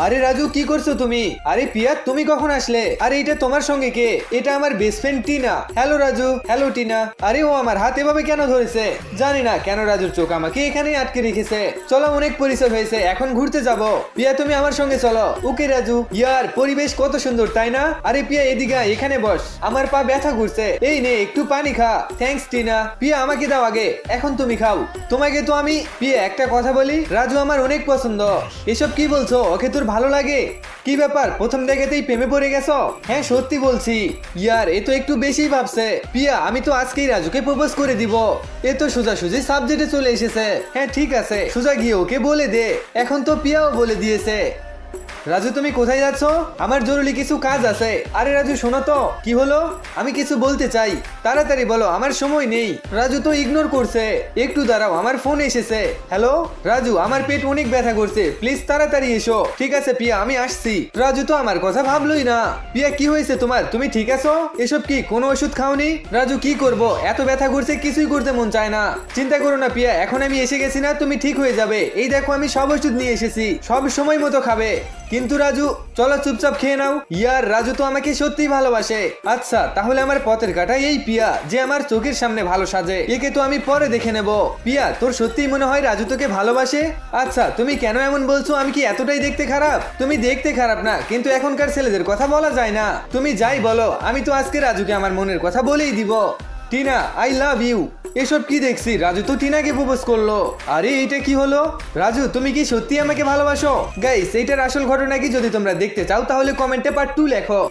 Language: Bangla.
আরে রাজু, কি করছো তুমি? আরে পিয়া, তুমি কখন আসলে? আরে এটা তোমার সঙ্গে কে? এটা আমার best friend Tina. Hello Raju. Hello Tina. আরে ও আমার হাত এভাবে কেন ধরেছে? জানি না কেন রাজুর চোখ আমাকে এখানেই আটকে রেখেছে। চলো, অনেক পরিচয় হয়েছে, এখন ঘুরতে যাব। পিয়া, তুমি আমার সঙ্গে চলো। ওকে রাজু। ইয়ার, পরিবেশ কত সুন্দর, তাই না? আরে পিয়া, এদিকে আয়, এখানে বস। আমার পা ব্যথা করছে। এই নে, একটু পানি খা। থ্যাঙ্কস টিনা। পিয়া, আমাকে দাও আগে, এখন তুমি খাও। তোমাকে তো আমি। পিয়া, একটা কথা বলি, রাজু আমার অনেক পছন্দ। এসব কি বলছো? ওকে তোর ভালো লাগে? কি ব্যাপার, প্রথম দেখাতেই প্রেমে পড়ে গেছো? হ্যাঁ, সত্যি বলছি। ইয়ার, এ তো একটু বেশি ভাবছে। পিয়া, আমি তো আজকেই রাজুকে প্রপোজ করে দিব। এ তো সোজাসুজি সাবজেক্টে চলে এসেছে। হ্যাঁ ঠিক আছে, সোজা গিয়ে ওকে বলে দে। এখন তো পিয়াও বলে দিয়েছে। রাজু, তুমি কোথায় যাচ্ছ? আমার জরুরি কিছু কাজ আছে। আরে রাজু, শোনো তো। কি হলো? আমি কিছু বলতে চাই, তাড়াতাড়ি বলো, আমার সময় নেই। রাজু তো ইগনোর করছে। একটু দাঁড়াও, আমার ফোন এসেছে। হ্যালো রাজু, আমার পেট অনেক ব্যথা করছে, প্লিজ তাড়াতাড়ি এসো। ঠিক আছে পিয়া, আমি আসছি। রাজু তো আমার কথা ভাবলোই না। পিয়া, কি হয়েছে তোমার? তুমি ঠিক আছো? এসব কি, কোনো ওষুধ খাওনি? রাজু, কি করব, এত ব্যথা করছে, কিছুই করতে মন চায় না। চিন্তা করো না পিয়া, এখন আমি এসে গেছি না, তুমি ঠিক হয়ে যাবে। এই দেখো, আমি সব ওষুধ নিয়ে এসেছি, সব সময় মতো খাবে। কিন্তু রাজু, চলো চুপচাপ খেয়ে নাও। ইয়ার, রাজু তো আমাকে সত্যিই ভালোবাসে। আচ্ছা, তাহলে আমার পথের কাটা এই পিয়া, যে আমার চোখের সামনে ভালো সাজে। একে তো আমি পরে দেখে নেব। পিয়া, তোর সত্যিই মনে হয় রাজু তোকে ভালোবাসে? আচ্ছা, তুমি কেন এমন বলছো? আমি কি এতটাই দেখতে খারাপ? তুমি দেখতে খারাপ না, কিন্তু এখনকার ছেলেদের কথা বলা যায় না। তুমি যাই বলো, আমি তো আজকে রাজুকে আমার মনের কথা বলেই দিব। Tina, I love you. এসব কি দেখছি, রাজু তো টিনাকে প্রপোজ করলো। আরে এইটা কি হলো? রাজু, তুমি কি সত্যি আমাকে ভালোবাসো? গাইস, এইটার আসল ঘটনা কি যদি তোমরা দেখতে চাও, তাহলে কমেন্টে পার্ট 2 লেখো।